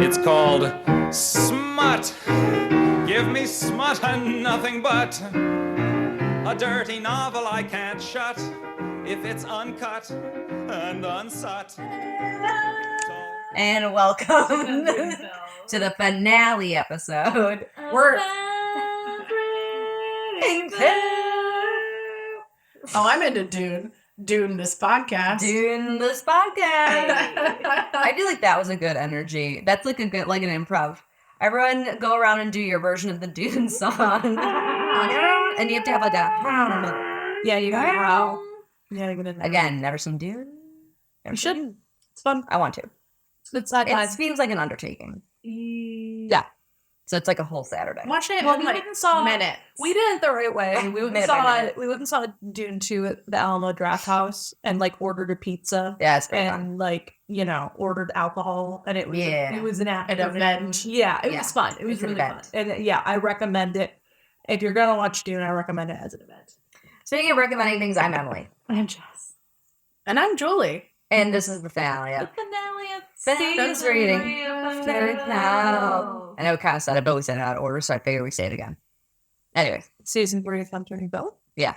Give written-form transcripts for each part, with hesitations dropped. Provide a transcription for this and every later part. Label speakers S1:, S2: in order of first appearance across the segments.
S1: It's called Smut. Give me smut and nothing but a dirty novel I can't shut if it's uncut and unsut.
S2: And welcome to the finale episode.
S3: I'm into Dune. Dune this podcast.
S2: I feel like that was a good energy. That's like an improv. Everyone go around and do your version of the Dune song. And you have to have like a
S3: Yeah, you got wow. Yeah, you're gonna
S2: again, never seen Dune?
S3: You should. It's fun.
S2: I want to.
S3: It's sci-fi.
S2: It seems like an undertaking. Yeah. So it's like a whole Saturday.
S3: Watch it.
S4: Well, we went and saw
S3: minutes.
S4: We did it the right way. We went and saw Dune 2 at the Alamo Draft House and like ordered a pizza.
S2: Yeah, it's very fun.
S4: And like, ordered alcohol, and it was an
S3: event.
S4: Yeah, it was fun. It was really fun. And I recommend it. If you're gonna watch Dune, I recommend it as an event.
S2: Speaking of recommending things, I'm Emily.
S4: I'm Jess.
S3: And I'm Julie.
S2: And this is the finale.
S4: The finale of
S2: Season reading. I know we kind of said it, but we said it out of order, so I figured we say it again. Anyways.
S4: Season 3 of Hunter Bell.
S2: Yeah.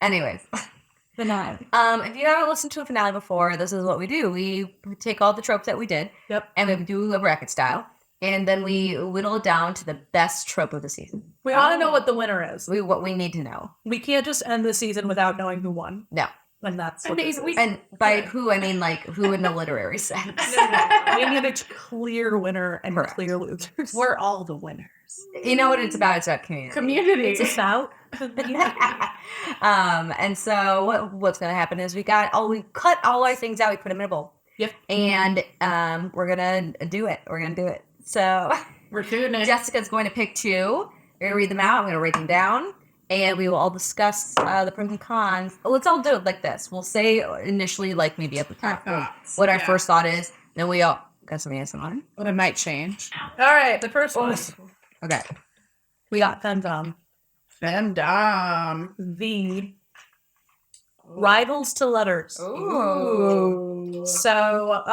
S2: Anyways.
S4: Finale.
S2: If you haven't listened to a finale before, this is what we do. We take all the tropes that we did.
S4: Yep.
S2: And we do a bracket style. And then we whittle it down to the best trope of the season.
S4: We want to know what the winner is.
S2: What we need to know.
S4: We can't just end the season without knowing who won.
S2: No.
S4: And that's what
S2: and by who, I mean like who in the literary sense.
S4: We need a clear winner and
S2: Correct.
S4: clear losers.
S3: We're all the winners.
S2: You know what it's about? It's about community.
S4: It's about.
S2: And so what's going to happen is we cut all our things out. We put them in a bowl.
S4: Yep.
S2: And we're going to do it. We're going to do it. So
S3: We're doing it.
S2: Jessica's going to pick two. We're going to read them out. I'm going to write them down. And we will all discuss the pros and cons. Let's all do it like this. We'll say initially, like maybe at the top, what our first thought is. Then we all got some answers on.
S3: But it might change.
S4: All right, the first one.
S2: Okay.
S4: We got Femdom.
S3: Femdom.
S4: The rivals to letters.
S3: Ooh.
S4: So,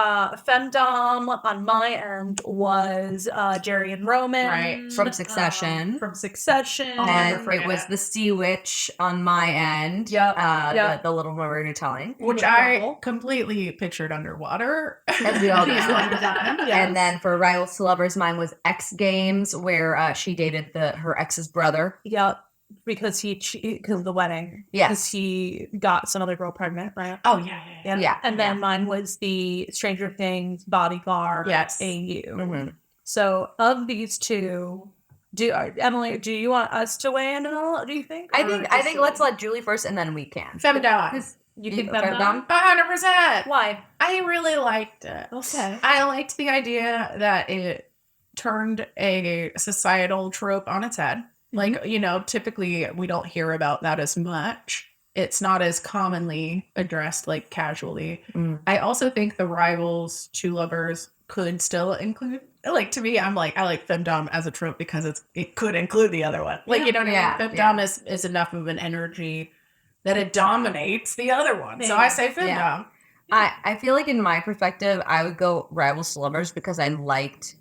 S4: Femdom on my end was Jerry and Roman.
S3: Right.
S2: From Succession.
S4: From Succession.
S2: And it was the Sea Witch on my end.
S4: Yep.
S2: The little murder telling.
S3: Which I completely pictured underwater.
S2: As we all do.
S4: Yes.
S2: And then for Rivals to Lovers, mine was X Games, where she dated her ex's brother.
S4: Yep. Because because of the wedding.
S2: Yes.
S4: Because he got some other girl pregnant, right?
S3: Oh, yeah.
S2: Yeah.
S4: And then mine was the Stranger Things bodyguard.
S3: Yes.
S4: AU.
S2: Mm-hmm.
S4: So of these two, Emily, do you want us to weigh in at all? Do you think?
S2: I think let's let Julie first, and then we can.
S3: Femdom.
S4: You think
S2: Femdom?
S3: 100%.
S4: Why?
S3: I really liked it.
S4: Okay.
S3: I liked the idea that it turned a societal trope on its head. Like, typically we don't hear about that as much. It's not as commonly addressed, like, casually.
S2: Mm.
S3: I also think the rivals to lovers could still include, like, to me, I like Femdom as a trope because it could include the other one. Like, you know what I mean? Femdom is enough of an energy that it dominates the other one. So I say Femdom.
S2: Yeah. I feel like in my perspective, I would go Rivals to Lovers because I liked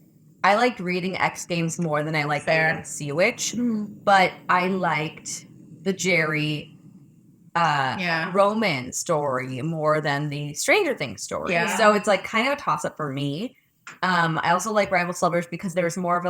S2: reading X Games more than I liked reading Sea Witch, but I liked the Jerry Roman story more than the Stranger Things story.
S3: Yeah.
S2: So it's like kind of a toss up for me. I also like Rivals to Lovers because there's more of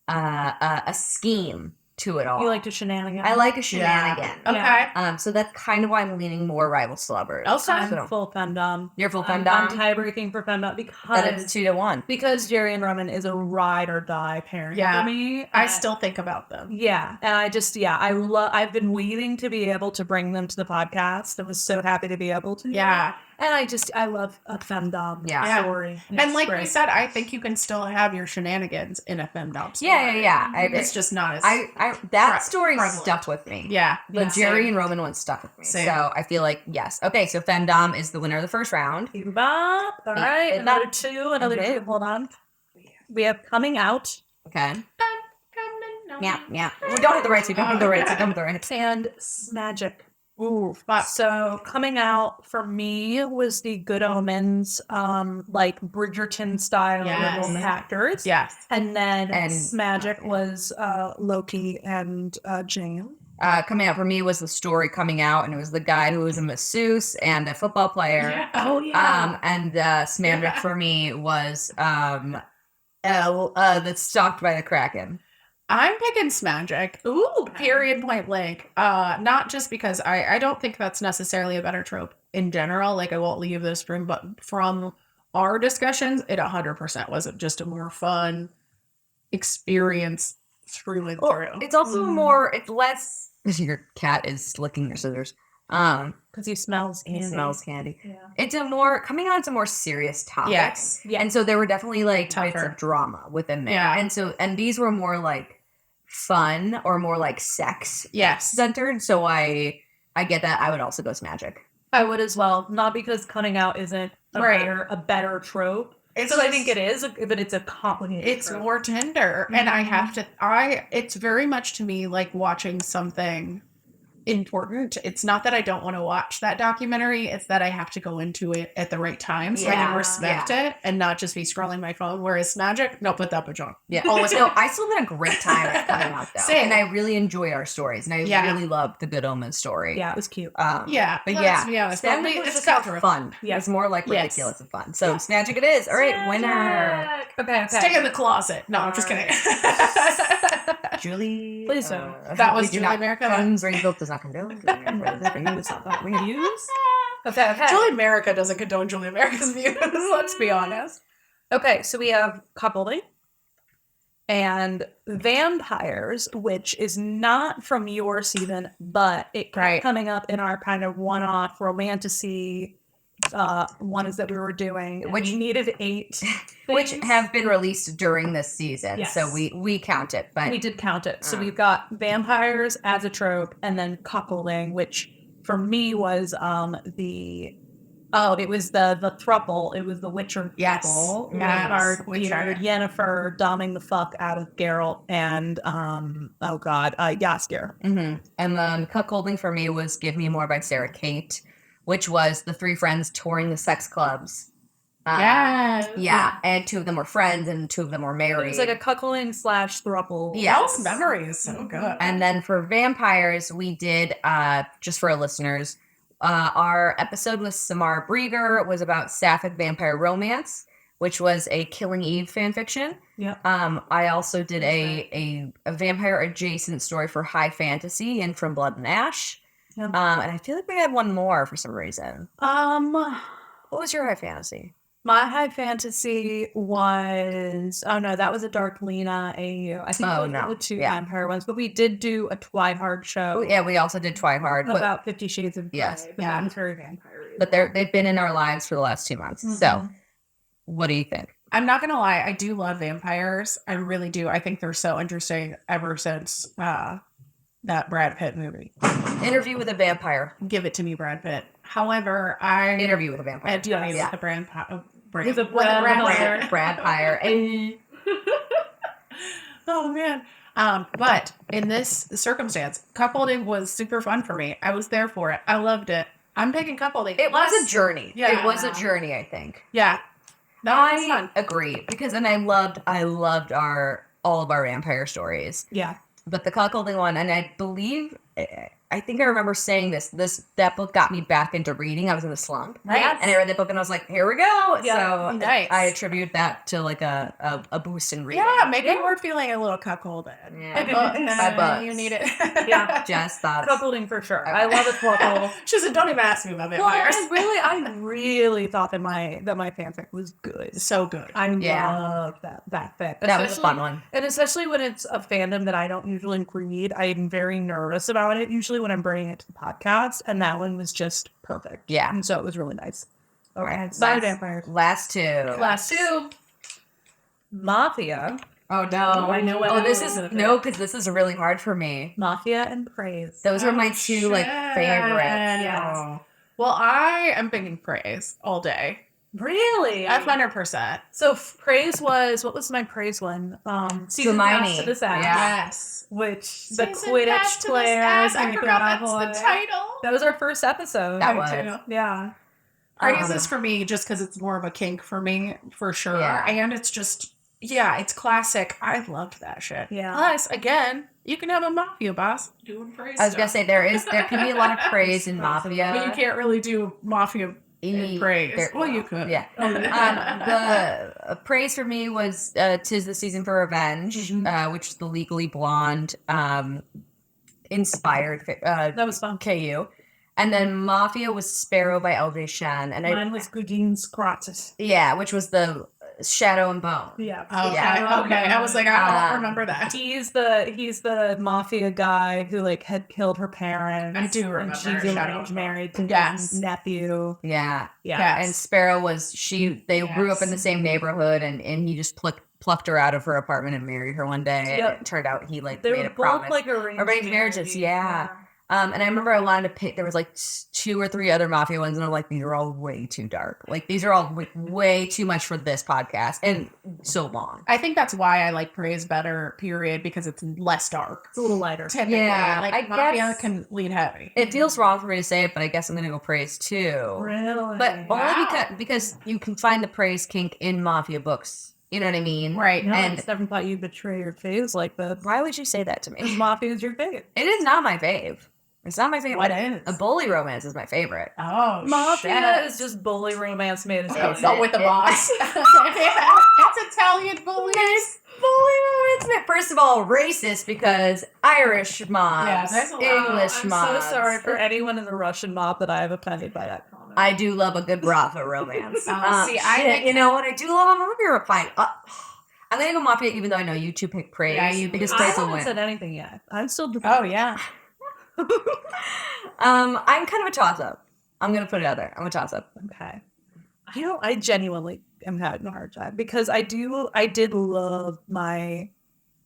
S2: a scheme to it all.
S4: You like a shenanigan?
S2: I like a shenanigan.
S3: Okay.
S2: So that's kind of why I'm leaning more Rivals to Lovers.
S3: Okay.
S4: I'm full Femdom.
S2: You're full
S4: I'm
S2: Femdom?
S4: tie-breaking for Femdom
S2: That is 2-1.
S4: because Jerry and Roman is a ride or die pairing for me.
S3: I still think about them.
S4: Yeah, and I've been waiting to be able to bring them to the podcast. I was so happy to be able to.
S3: Yeah.
S4: And I love a Femdom story.
S3: And like we said, I think you can still have your shenanigans in a Femdom story.
S2: Yeah.
S3: It's just not as...
S2: that story
S3: prevalent.
S2: stuck with me.
S3: Yeah.
S2: The Jerry and Roman one stuck with me.
S3: Same.
S2: So I feel like, yes. Okay, so Femdom is the winner of the first round.
S4: All right, another two. Hold on. We have Coming Out.
S2: Okay. Yeah. We don't have the rights. We don't have the rights.
S4: And Magic. Ooh, so coming out for me was the Good Omens, like Bridgerton style little actors.
S3: Yes.
S4: And then
S2: And
S4: Magic was Loki and Jane.
S2: coming out for me was the story coming out, and it was the guy who was a masseuse and a football player.
S3: Yeah.
S4: Oh yeah.
S2: And Smandrick for me was that's stalked by the Kraken.
S3: I'm picking Smagic.
S4: Ooh,
S3: Period, point blank. Not just because I don't think that's necessarily a better trope in general. Like, I won't leave this room, but from our discussions, it 100% was just a more fun experience through and through.
S2: It's also it's less. Your cat is licking your scissors.
S4: because he smells
S2: He
S4: candy.
S2: smells candy.
S4: Yeah.
S2: It's coming on to more serious topics.
S3: Yes.
S4: Yeah.
S2: And so there were definitely like types
S3: Tougher.
S2: of drama within there.
S3: Yeah.
S2: And these were more like fun or more like sex
S3: Yes.
S2: centered. So I get that. I would also go Magic.
S4: I would as well. Not because cutting out isn't a better trope.
S3: It's
S4: I think it is, but it's a complicated
S3: It's
S4: trope.
S3: more tender. And it's very much to me like watching something important. It's not that I don't want to watch that documentary. It's that I have to go into it at the right time so I can respect it and not just be scrolling my phone. Whereas Magic, no, put that bitch on.
S2: Yeah. No, I still had a great time at coming out though.
S3: Same.
S2: And I really enjoy our stories. And I really loved the Good Omens story.
S4: Yeah, it was cute.
S3: Yeah.
S2: But
S3: let's be honest.
S2: Stanley was just fun.
S4: Yeah.
S2: It's more like ridiculous and fun. So Magic it is. All right, winner.
S4: Okay.
S3: Stay in the closet. No, I'm just kidding.
S2: Julie.
S4: Please don't.
S3: That was
S2: we do
S3: Julie
S2: not-
S3: America.
S2: Funds rainbow does not condone. It's not that we use.
S4: Okay.
S3: Julie America doesn't condone Julie America's views. Let's be honest.
S4: Okay, so we have coupling and vampires, which is not from your season, but it kept coming up in our kind of one-off romantasy ones that we were doing, which needed 8
S2: Which
S4: things.
S2: have been released during this season.
S4: Yes.
S2: So we count it. But
S4: We did count it. So we've got vampires as a trope, and then cuckolding, which for me was the thruple. It was the Witcher
S3: Yes.
S4: thruple.
S3: Yes.
S4: Witcher. Yennefer doming the fuck out of Geralt and Jaskier.
S2: And then cuckolding for me was Give Me More by Sarah Kate, which was the 3 friends touring the sex clubs. Yeah, and 2 of them were friends and 2 of them were married.
S4: It was like a cuckolding / thruple.
S2: Yes.
S3: Memory is so good.
S2: And then for vampires, we did, just for our listeners, our episode with Samara Brieger was about Sapphic Vampire Romance, which was a Killing Eve fanfiction.
S4: Yep.
S2: I also did a vampire adjacent story for High Fantasy and From Blood and Ash.
S4: Yep.
S2: And I feel like we had one more for some reason. What was your High Fantasy?
S4: My high fantasy was that was a Dark Lena AU. I think the 2 vampire ones, but we did do a Twihard show.
S2: Oh, yeah, we also did Twihard.
S4: About 50 Shades of Grey.
S2: Yes.
S4: But that was very vampire.
S2: But they've been in our lives for the last 2 months. So, what do you think?
S3: I'm not gonna lie, I do love vampires. I really do. I think they're so interesting ever since that Brad Pitt movie.
S2: Interview with a Vampire.
S3: Give it to me, Brad Pitt. However,
S2: Interview with a Vampire.
S3: I do with the Brad
S4: With a Brad
S2: Pyre.
S3: Oh man. But in this circumstance, cuckolding was super fun for me. I was there for it. I loved it. I'm picking cuckolding.
S2: It was a journey.
S3: Yeah.
S2: It was a journey, I think.
S3: Yeah. That was
S2: I
S3: fun.
S2: agree. Because I loved all of our vampire stories.
S4: Yeah.
S2: But the cuckolding one, and I think I remember saying that book got me back into reading. I was in a slump.
S3: Right.
S2: And I read the book and I was like, here we go.
S4: Yeah,
S2: So
S3: nice.
S2: I attribute that to like a boost in reading.
S3: Yeah, maybe we're feeling a little cuckolded.
S2: My books.
S3: You need it.
S4: Yeah.
S2: Just thought.
S4: Cuckolding for sure. I love a thruple.
S3: She said, don't even ask me about
S4: Well,
S3: vampires.
S4: I really thought that my fanfic was good.
S3: So good.
S4: I love that fic.
S2: That was a fun one.
S4: And especially when it's a fandom that I don't usually read, I'm very nervous about it usually when I'm bringing it to the podcast. And that one was just perfect.
S2: Yeah.
S4: And so it was really nice.
S2: All right.
S4: Bye, vampires.
S2: Last 2.
S4: Last 2. Mafia.
S2: Oh no!
S4: I know what
S2: Oh, this
S4: it
S2: is
S4: is.
S2: because this is really hard for me.
S4: Mafia and Praise.
S2: Those were my 2 like favorites.
S3: Yes. Well, I am picking praise all day.
S4: Really?
S3: 100%.
S4: So praise was, what was my praise one? Season Pass to the Sass.
S3: Yes.
S4: Which the
S3: Season
S4: Quidditch
S3: Pass to the
S4: players.
S3: Sass. I forgot that's the title.
S4: That was our first episode.
S2: That was.
S4: Yeah.
S3: Praise is for me just because it's more of a kink for me, for sure.
S2: Yeah.
S3: And it's just, it's classic. I loved that shit.
S4: Yeah.
S3: Plus, again, you can have a mafia boss doing praise.
S2: I was gonna say there can be a lot of praise in Mafia.
S3: But you can't really do mafia and praise. Well, you could.
S2: Yeah. The praise for me was "'Tis the Season for Revenge," which is the Legally Blonde inspired.
S4: That was fun.
S2: KU, and then Mafia was Sparrow by L.J. Shen, and
S4: Mine was Goodin's Gratis.
S2: which was the Shadow and Bone.
S4: Yeah.
S3: Okay.
S2: Yeah.
S3: Okay. I was like, I don't remember that.
S4: He's the mafia guy who like had killed her parents.
S3: I do remember
S4: And she's
S3: Shadow.
S4: arranged married to
S3: Yes.
S4: his nephew.
S2: Yeah.
S4: Yeah.
S2: And Sparrow was they grew up in the same neighborhood, and he just plucked her out of her apartment and married her one day.
S4: Yep.
S2: And it turned out he like
S4: They
S2: made
S4: were
S2: a
S4: both
S2: promise.
S4: like arranged
S2: marriages, yeah. And I remember I wanted to pick. There was like 2 or 3 other Mafia ones, and I'm like, these are all way too dark. Like these are all way too much for this podcast, and so long.
S3: I think that's why I like praise better, period, because it's less dark.
S4: It's a little lighter.
S3: Typically.
S2: Yeah,
S3: Like
S2: I
S3: mafia
S2: guess-
S3: can lead heavy.
S2: It feels wrong for me to say it, but I guess I'm gonna go praise too.
S4: Really?
S2: But
S3: Wow.
S2: only because you can find the praise kink in Mafia books. You know what I mean?
S3: Right.
S4: No, I
S2: And
S4: just never thought you'd betray your faves like that.
S2: why would you say that to me?
S4: Mafia is your fave.
S2: It is not my fave. It's not my favorite.
S3: What is?
S2: A bully romance is my favorite.
S3: Oh,
S4: Mafia
S3: shit.
S4: is just bully romance made as
S2: Oh,
S3: Not with the boss. It's Italian bullies.
S2: Bully romance. First of all, racist because Irish mobs,
S3: Yeah, there's a lot.
S2: English
S4: I'm
S2: mobs.
S4: so sorry for anyone in the Russian mob that I have offended by that comment.
S2: I do love a good Rafa romance.
S3: See, I
S2: shit,
S3: think-
S2: you know what? I do love a Mafia fine. I'm gonna go Mafia, even though I know you two pick praise.
S3: Yeah, you do.
S2: because
S4: I
S2: praise will
S4: haven't
S2: win.
S4: said anything yet. I'm still
S3: Oh, yeah.
S2: I'm kind of a toss up. I'm gonna put it out there. I'm a toss up.
S4: Okay. I genuinely am having a hard time because I did love my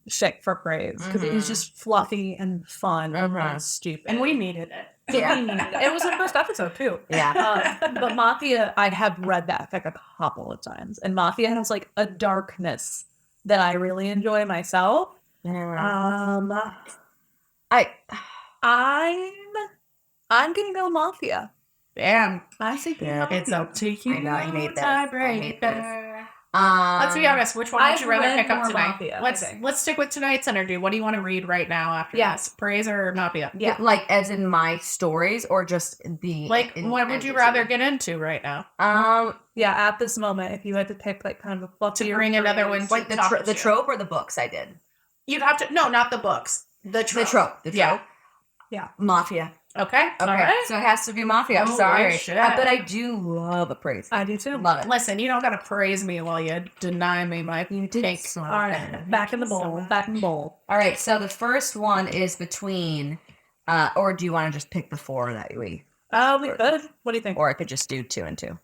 S4: shtick for praise because it was just fluffy and fun and stupid.
S3: And we needed it.
S4: Yeah. It was the first episode too.
S2: Yeah.
S4: But Mafia, I have read that like a couple of times, and Mafia has like a darkness that I really enjoy myself. I'm gonna go Mafia.
S3: Damn.
S4: I think
S3: It's up to you.
S2: I know, you made this. I made this.
S3: Let's be honest. Which one would
S4: I've
S3: you rather
S4: read
S3: pick up
S4: more
S3: tonight?
S4: Mafia, I
S3: let's
S4: think.
S3: stick with tonight's energy. What do you want to read right now after
S4: Yes.
S3: this? Praise or Mafia?
S4: Yeah.
S2: Like as in my stories or just the
S3: Like,
S2: in
S3: what would you
S2: entity?
S3: rather get into right now?
S4: Yeah, at this moment, if you had to pick like kind of a fluffy
S3: To bring another one,
S2: Like the trope or the books I did.
S3: You'd have to. No, not the books. The trope.
S2: The trope.
S3: Yeah.
S4: Yeah.
S2: Mafia.
S3: Okay.
S2: Okay.
S3: All right.
S2: So it has to be Mafia. I'm
S3: Oh,
S2: sorry.
S3: shit.
S2: But I do love a praise.
S4: I do too.
S2: Love it.
S3: Listen, you don't gotta praise me while you deny me my
S2: You did
S3: cake.
S2: so
S4: All right, back in the bowl. Back in the bowl.
S2: All right, so the first one is between, or do you want to just pick the 4 that we,
S4: We could. What do you think?
S2: or I could just do 2 and 2.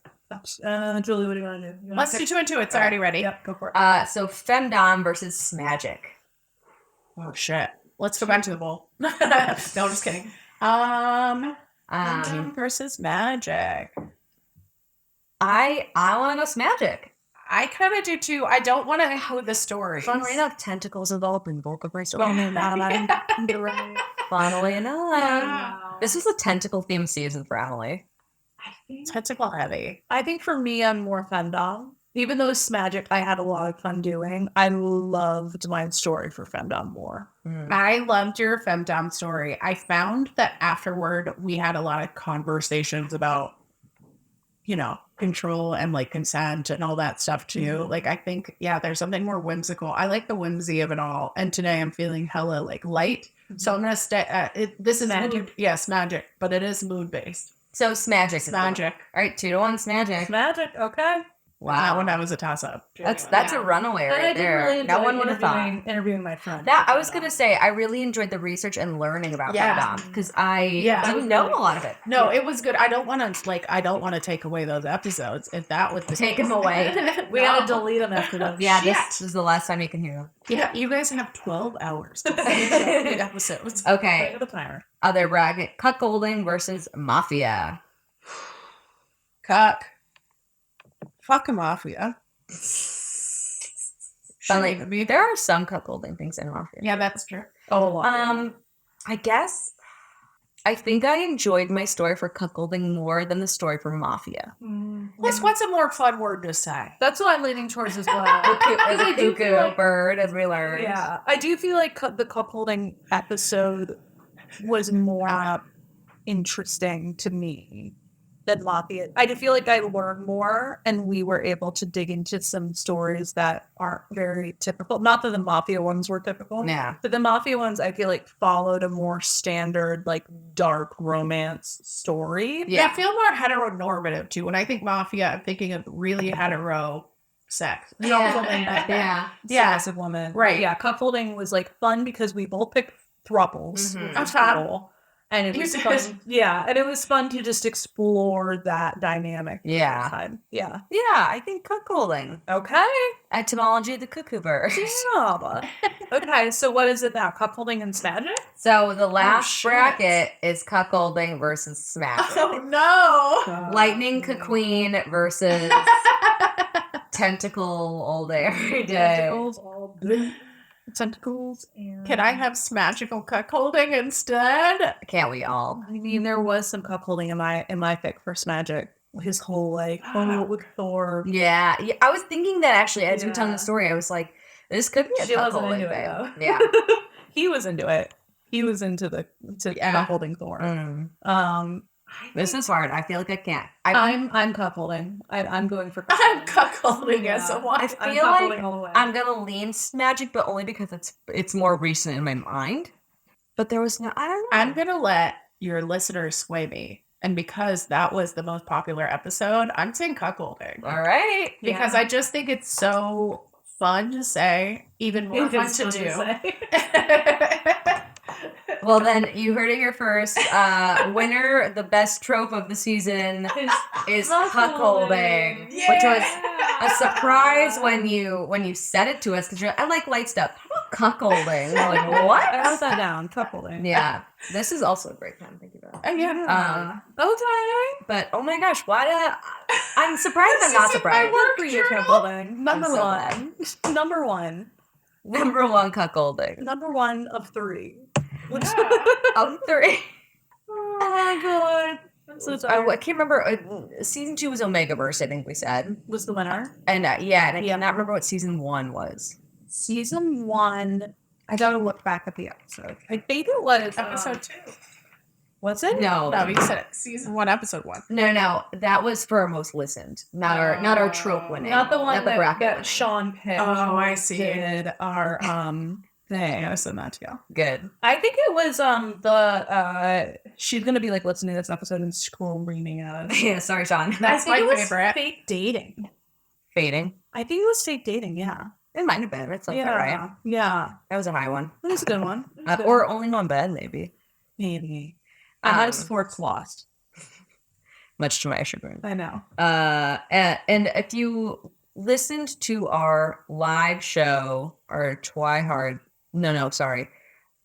S4: Julie, what do you want to do? You wanna
S3: Let's
S4: pick-
S3: do 2 and 2. It's already ready.
S4: Yep, go for it.
S2: So Femdom versus Smagic.
S3: Oh shit. Let's go back to the bowl. No, I'm just kidding. Versus magic.
S2: I want to go Smagic.
S3: I kind of do too. I don't want to know the story.
S2: Funnily enough, tentacles involved in vocal brace.
S4: Funnily enough.
S2: Funnily enough,
S3: Wow.
S2: this is a tentacle themed season for Emily.
S3: Tentacle heavy.
S4: I think for me, I'm more Femdom. Even though it's magic, I had a lot of fun doing. I loved my story for Femdom more.
S3: I loved your femdom story. I found that afterward we had a lot of conversations about, control and like consent and all that stuff too. Like I think, there's something more whimsical. I like the whimsy of it all. And today I'm feeling hella like light. So I'm gonna stay. This is
S4: Magic.
S3: Yes, magic, but it is mood based.
S2: So Smagic.
S3: It's magic.
S2: All right, 2-1 Smagic.
S4: Magic, okay.
S3: That one that was a toss up.
S2: That's a runaway
S4: And I
S2: right
S4: did
S2: there.
S4: really
S2: No
S4: enjoy
S2: one would have thought.
S4: interviewing my friend.
S2: That I was gonna say, I really enjoyed the research and learning about
S3: Yeah.
S2: Femdom because I didn't
S3: was
S2: know
S3: really-
S2: a lot of it.
S3: No, it was good. I don't want to take away those episodes. If that was the
S2: Take them away.
S4: We gotta delete them after that.
S2: Yeah,
S3: Shit.
S2: this is the last time you can hear them.
S3: Yeah, you guys have 12 hours to finish up the episodes.
S2: Okay,
S4: Play the timer.
S2: other bracket: Cuckolding versus Mafia.
S3: Cuck. Fuck a mafia.
S2: But like, there are some cuckolding things in Mafia.
S3: Yeah, that's true.
S4: Oh,
S2: I guess I think I enjoyed my story for cuckolding more than the story for Mafia.
S3: What's a more fun word to say?
S4: that's what I'm leaning towards as well.
S2: The cuckoo bird, as we learned.
S4: Yeah, I do feel like the cuckolding episode was more interesting to me than Mafia. I do feel like I learned more, and we were able to dig into some stories that aren't very typical. Not that the Mafia ones were typical,
S2: Yeah.
S4: but the Mafia ones I feel like followed a more standard, like dark romance story.
S3: Yeah, I feel more heteronormative too. When I think mafia, I'm thinking of really hetero sex. You know what I mean?
S2: Yeah.
S4: Submissive woman.
S3: Right.
S4: Yeah, cuckolding was like fun because we both picked thruples.
S2: Mhm.
S4: Which was cool. And it was fun. Yeah, and it was fun to just explore that dynamic.
S2: Yeah.
S4: Time. Yeah.
S2: Yeah, I think cuckolding.
S4: Okay.
S2: Etymology of the cuckoo bird.
S4: Yeah. Okay, so what is it now? Cuckolding and smashing?
S2: So the last
S3: shit.
S2: bracket is cuckolding versus smashing.
S3: Oh no!
S2: Lightning queen versus tentacle all day, every day.
S4: Tentacles all day. Tentacles and...
S3: Can I have magical cuckolding instead?
S2: Can't we all?
S4: I mean, there was some cuckolding in my fic First Magic. His whole like, with Thor.
S2: Yeah. I was thinking that actually as you were telling
S4: Yeah.
S2: the story. I was like, this could be a
S4: She wasn't
S2: cuckolding
S4: into it,
S2: thing.
S4: though.
S2: Yeah.
S4: He was into it. He was into cuckolding Thor.
S2: Mm. This is hard. I feel like I can't.
S4: I'm cuckolding. I'm going for
S3: I'm cuckolding as a
S2: I
S3: wife.
S2: feel
S4: I'm
S2: like
S4: cuckolding all the way.
S2: I'm gonna lean magic, but only because it's more recent in my mind. But there was no. I don't know.
S3: I'm gonna let your listeners sway me, and because that was the most popular episode, I'm saying cuckolding.
S2: All right.
S3: Because I just think it's so fun to say, even more fun to do.
S2: Well, then you heard it here first. Winner, the best trope of the season is cuckolding, which was a surprise when you said it to us because I like light stuff. Cuckolding. We're like, what?
S4: I wrote that down. Cuckolding.
S2: Yeah, this is also a great time. Thank you for that.
S3: Yeah.
S4: Okay.
S2: But oh my gosh, why did I'm surprised I'm not surprised.
S4: Good for you, cuckolding. Number
S2: so
S4: one. Number one.
S2: Number one cuckolding.
S4: Number one of three.
S2: Of three.
S4: Oh my god. I'm so sorry.
S2: I can't remember. Season 2 was Omega Verse, I think we said.
S4: Was the winner?
S2: And and I cannot remember what season 1 was.
S4: Season 1. I gotta look back at the episode. I think it was
S3: Episode 2.
S4: Was it?
S2: No,
S3: No, you said it. Season 1, episode 1.
S2: no, that was for our most listened, not our trope winning,
S4: Not the one
S2: not the
S4: that,
S2: bracket.
S4: that Sean picked.
S3: Oh, I see.
S4: Did our thing.
S3: I said that too.
S2: Good.
S4: I think it was she's gonna be like listening to this episode and screaming at us.
S2: Yeah, sorry, Sean.
S3: That's my
S4: it was
S3: favorite.
S4: fake dating.
S2: Fading.
S4: I think it was fake dating. Yeah.
S2: It might have been. It's like that, right?
S4: Yeah.
S2: That was a high one,
S4: It was a good one.
S2: or only one bed, maybe.
S4: Maybe. I had
S2: Um,
S4: a sports lost.
S2: Much to my chagrin.
S4: I know.
S2: And if you listened to our live show, our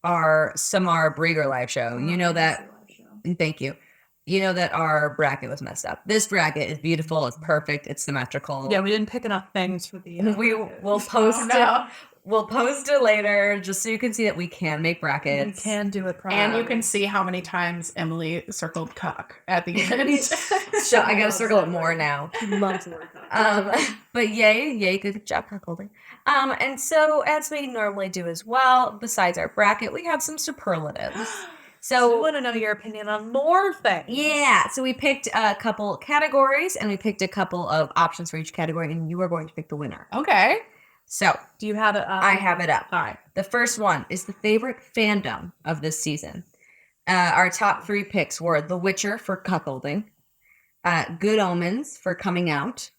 S2: our Samara Brieger live show, you know that. Thank you. You know that our bracket was messed up. This bracket is beautiful. It's perfect. It's symmetrical.
S4: Yeah, we didn't pick enough things for the.
S2: We will post it. We'll post it later just so you can see that we can make
S4: We
S2: brackets.
S4: can do it properly.
S3: And you can see how many times Emily circled cock at the end.
S2: So I gotta circle it more now.
S4: Love to work on it.
S2: But yay, good job, cuckolding. And so as we normally do as well, besides our bracket, we have some superlatives.
S4: So we
S2: So
S4: want to know your opinion on more things.
S2: yeah, so we picked a couple categories and we picked a couple of options for each category, and you are going to pick the winner.
S3: Okay.
S2: So
S4: Do you have it?
S2: I have it up.
S4: All right.
S2: The first one is the favorite fandom of this season. Our top 3 picks were The Witcher for cuckolding, Good Omens for coming out,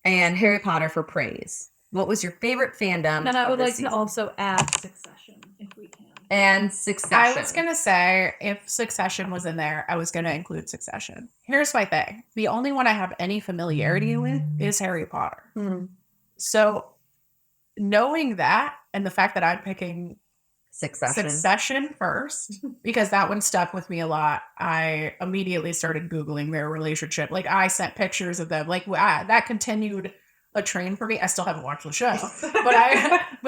S2: and Harry Potter for praise. What was your favorite fandom?
S4: And I
S2: of
S4: would
S2: this
S4: like
S2: season?
S4: to also add Succession if we can.
S2: And Succession.
S3: I was going to say if Succession was in there, I was going to include Succession. Here's my thing. The only one I have any familiarity with is Harry Potter.
S4: Hmm.
S3: So knowing that and the fact that I'm picking Succession first, because that one stuck with me a lot. I immediately started Googling their relationship. Like, I sent pictures of them. Like, that continued a train for me. I still haven't watched the show, but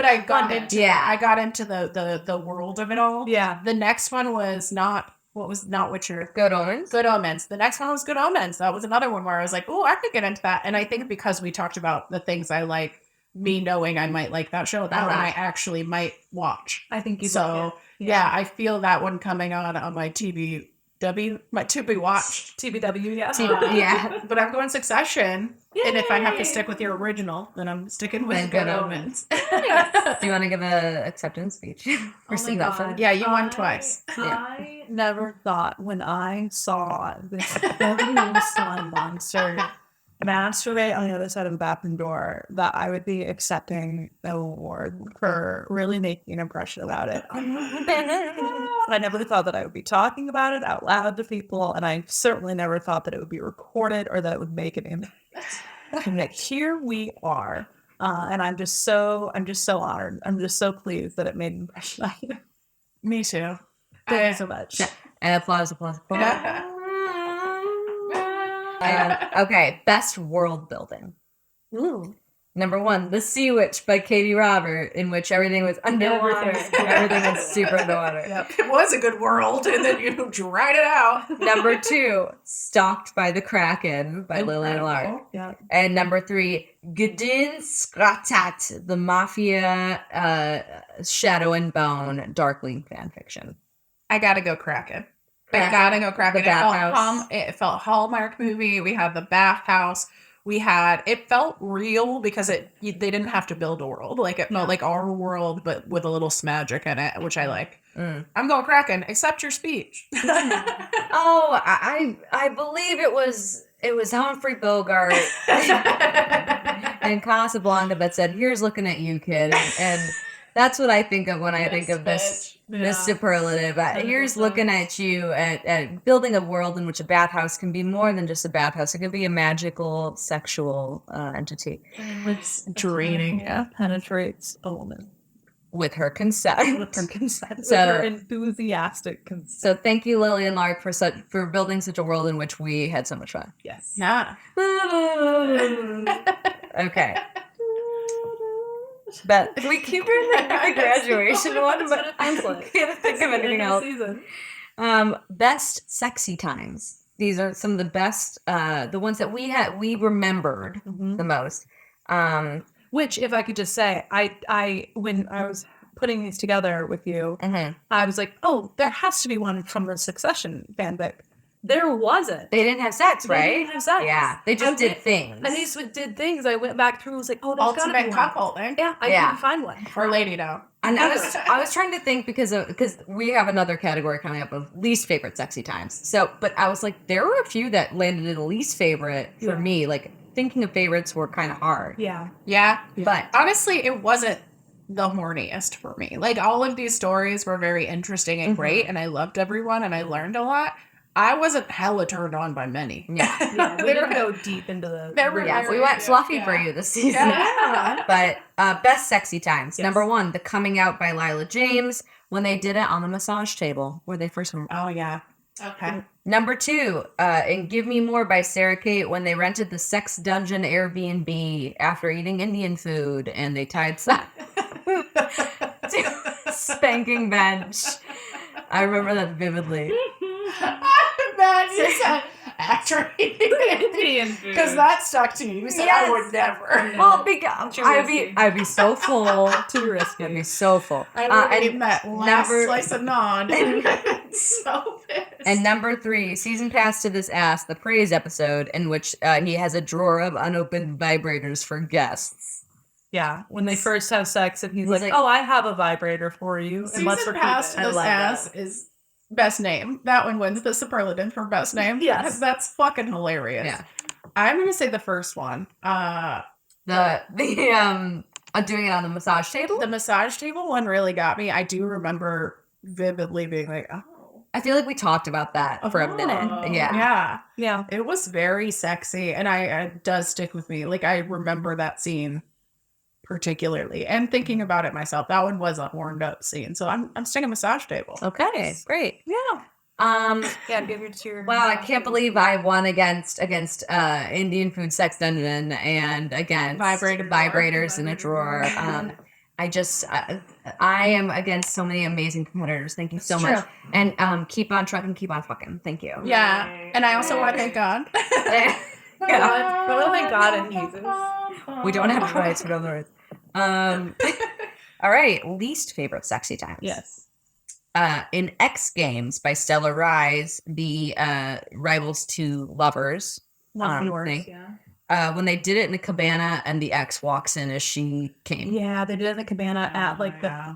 S3: I got into I got into the world of it all.
S4: Yeah.
S3: The next one was not Witcher.
S2: Good Omens.
S3: Good Omens. The next one was Good Omens. That was another one where I was like, oh, I could get into that. And I think because we talked about the things I like, me knowing I might like that show, that one I actually might watch.
S4: I think you
S3: so. Yeah, I feel that one coming on my TBW, my to be watched.
S4: TBW, yeah.
S2: Yeah.
S3: But I'm going Succession. Yay! And if I have to stick with your original, then I'm sticking with Good Omens.
S2: Do you want to give an acceptance speech for seeing that film?
S3: Yeah, you won twice.
S4: I never thought when I saw this slime monster masturbate on the other side of the bathroom door that I would be accepting the award for really making an impression about it. I never thought that I would be talking about it out loud to people, and I certainly never thought that it would be recorded or that it would make an impact. And like, here we are, and I'm just so honored. I'm just so pleased that it made an impression on you.
S3: Me too.
S4: Thank you so much.
S2: And applause. Okay, best world building.
S4: Ooh.
S2: Number 1, The Sea Witch by Katie Robert, in which everything was underwater. Everything was super underwater.
S3: Yep. It was a good world, and then you dried it out.
S2: Number 2, Stalked by the Kraken by Lillian Lark.
S4: Yeah.
S2: And number 3, Gudin Skratat, the Mafia Shadow and Bone Darkling fanfiction.
S3: I gotta go Kraken. I gotta go Kraken.
S2: The bathhouse.
S3: It felt Hallmark movie. We had the bathhouse. It felt real because they didn't have to build a world. Like, it felt like our world, but with a little smagic in it, which I like. I'm going Kraken, accept your speech.
S2: Oh, I believe it was Humphrey Bogart and Casablanca that said, "Here's looking at you, kid," and that's what I think of when I think of this superlative. Here's looking at you at building a world in which a bathhouse can be more than just a bathhouse. It can be a magical sexual entity.
S3: It's draining.
S4: Yeah, penetrates a woman.
S2: With her consent.
S4: With her consent.
S2: So,
S4: with her enthusiastic consent.
S2: So thank you, Lillian Lark, for building such a world in which we had so much fun.
S4: Yes.
S3: Yeah.
S2: Okay. But we keep doing the graduation one, but I can't think of anything else. Best sexy times. These are some of the best, the ones that we remembered the most.
S4: Which, if I could just say, I when I was putting these together with you, I was like, oh, there has to be one from the Succession fanfic. There wasn't.
S2: They didn't have sex, right?
S4: They didn't have sex.
S2: Yeah, they just did things.
S4: And these did things. I went back through and was like, oh, there's gotta be
S3: Ultimate couple, eh?
S4: Yeah, I couldn't find one.
S3: Or lady now.
S2: And I was trying to think because we have another category coming up of least favorite sexy times. So, but I was like, there were a few that landed in least favorite for me. Like, thinking of favorites were kind of hard.
S4: Yeah.
S3: Yeah.
S2: But
S3: honestly, it wasn't the horniest for me. Like, all of these stories were very interesting and great, and I loved everyone, and I learned a lot. I wasn't hella turned on by many.
S4: Yeah. We didn't go deep into the...
S2: we went fluffy for you this season. Yeah. But best sexy times. Yes. Number 1, The Coming Out by Lila James, when they did it on the massage table, where they first...
S3: Oh, yeah. Okay.
S2: Number 2, and Give Me More by Sarah Kate, when they rented the sex dungeon Airbnb after eating Indian food, and they tied to a spanking bench. I remember that vividly.
S3: You said after eating Indian food, because that stuck to you. You said I would never.
S2: Well, because I'd be so full.
S4: Too risky.
S2: I'd be so full.
S3: I would have eaten that last slice of naan. So pissed.
S2: And number 3, Season Pass to This Ass, the praise episode, in which he has a drawer of unopened vibrators for guests.
S4: Yeah, when they first have sex, and he's like, "Oh, I have a vibrator for you."
S3: Season Pass to This Ass is best name. That one wins the superlative for best name.
S4: Yes.
S3: That's fucking hilarious.
S2: Yeah.
S3: I'm going to say the first one.
S2: Doing it on the massage table?
S3: The massage table one really got me. I do remember vividly being like, oh.
S2: I feel like we talked about that for a minute.
S3: Yeah.
S4: Yeah.
S3: It was very sexy, and it does stick with me. Like, I remember that scene particularly. And thinking about it myself, that one was a horned up scene. So I'm sticking massage table.
S2: Okay, great.
S4: Yeah. Yeah, give your cheer.
S2: Wow, I can't believe I won against Indian food sex dungeon and against vibrators in a drawer. I am against so many amazing competitors. Thank you so much. And keep on trucking, keep on fucking. Thank you.
S3: Yeah. And I also want to thank God.
S4: God. But thank God and Jesus.
S2: We don't have rights. We don't have rights. All right. Least favorite sexy times.
S4: Yes.
S2: In X Games by Stella Rise, the rivals to lovers. Thing. When they did it in a cabana and the ex walks in as she came.
S4: Yeah, they did it in the cabana at like the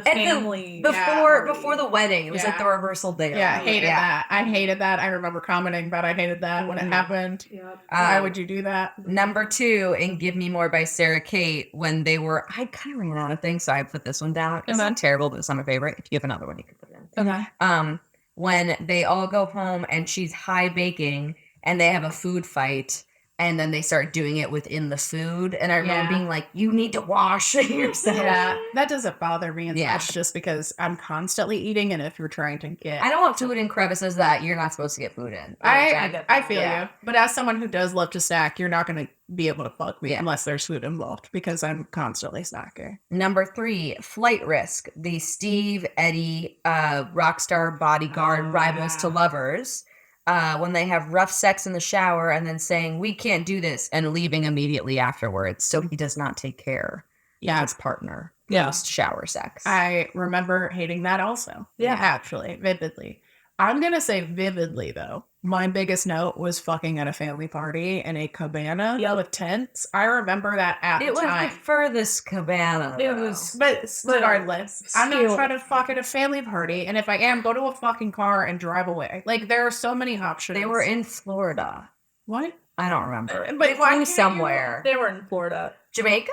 S4: family
S2: before the wedding. It was like the reversal day.
S3: Yeah, I hated that. I hated that. I remember commenting that I hated that when it happened.
S4: Yep.
S3: Why would you do that?
S2: Number 2 in Give Me More by Sarah Kate, when they were, I kind of ran out of things, so I put this one down. It's not terrible, but it's not my favorite. If you have another one, you can put it in.
S3: Okay.
S2: When they all go home and she's high baking and they have a food fight. And then they start doing it within the food. And I remember being like, you need to wash yourself.
S3: Yeah, that doesn't bother me as much just because I'm constantly eating. And if you're trying to get...
S2: I don't want food in crevices that you're not supposed to get food in.
S3: I feel you. But as someone who does love to snack, you're not going to be able to fuck me unless there's food involved because I'm constantly snacking.
S2: Number 3, Flight Risk. The Steve, Eddie, rockstar bodyguard rivals to lovers. When they have rough sex in the shower and then saying, we can't do this, and leaving immediately afterwards. So he does not take care of his partner. Post shower sex.
S3: I remember hating that also. Yeah, actually, vividly. I'm going to say vividly, though. My biggest note was fucking at a family party in a cabana with tents. I remember that at the time. It was the
S2: furthest cabana.
S3: It was, but regardless, I'm not trying to fuck at a family party. And if I am, go to a fucking car and drive away. Like, there are so many options.
S2: They were in Florida.
S3: What?
S2: I don't remember.
S3: But
S2: they flew somewhere.
S4: They were in Florida.
S2: Jamaica?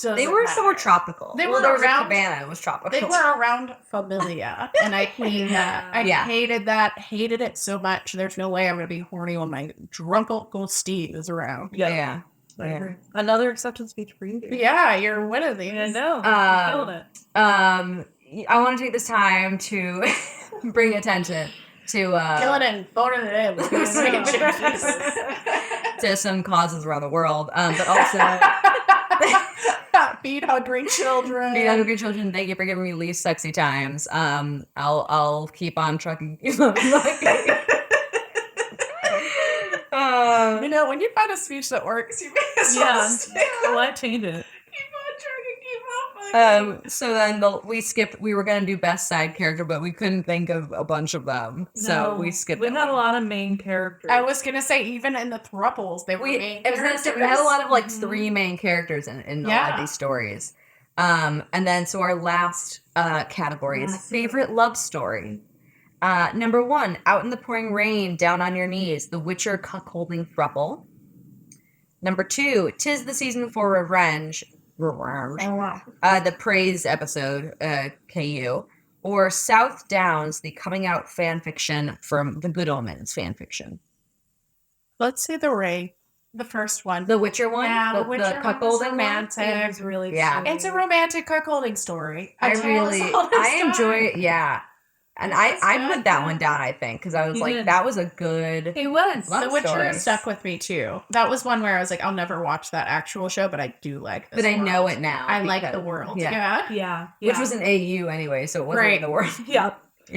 S3: They
S2: were somewhere tropical.
S3: They were
S2: around cabana. It was tropical.
S3: They were around Familia, and I hated that. I hated that. Hated it so much. There's no way I'm gonna be horny when my drunk Uncle Steve is around.
S2: Yeah.
S4: Another acceptance speech for you.
S3: Yeah, you're winning these.
S4: I know. Killing it.
S2: I want to take this time to bring attention to
S3: killing it and phoning it in.
S2: to some causes around the world, but also.
S3: Feed hungry children.
S2: Feed hungry children. Thank you for giving me least sexy times. I'll keep on trucking. You know,
S3: when you find a speech that works, you may as well stick.
S4: Well, I changed it.
S3: Keep on trucking. Keep on fucking.
S2: So then we skipped. We were gonna do best side character, but we couldn't think of a bunch of them, so we skipped.
S4: We had a lot of main characters.
S3: I was gonna say even in the thruples, they were main characters.
S2: We had a lot of like 3 main characters in a lot of these stories. And then so our last category is favorite love story. Number 1, Out in the Pouring Rain, Down on Your Knees, The Witcher cuckolding thruple. Number 2, 'Tis the Season for Revenge. The Praise episode, KU, or South Downs, the coming out fan fiction from The Good Omens fan fiction.
S3: Let's say the first one.
S2: The Witcher one?
S3: Yeah, the Witcher
S2: cuckolding
S3: romantic.
S4: It was really
S2: Yeah.
S3: It's a romantic cuckolding story.
S2: I enjoy it, yeah. And I put that one down, I think, because I was that was a good.
S4: It was.
S3: The Witcher stuck with me too. That was one where I was like, I'll never watch that actual show, but I do like this.
S2: But I know it now.
S3: I like the world.
S4: Yeah.
S2: Which was an AU anyway, so it wasn't in the world.
S4: Yeah.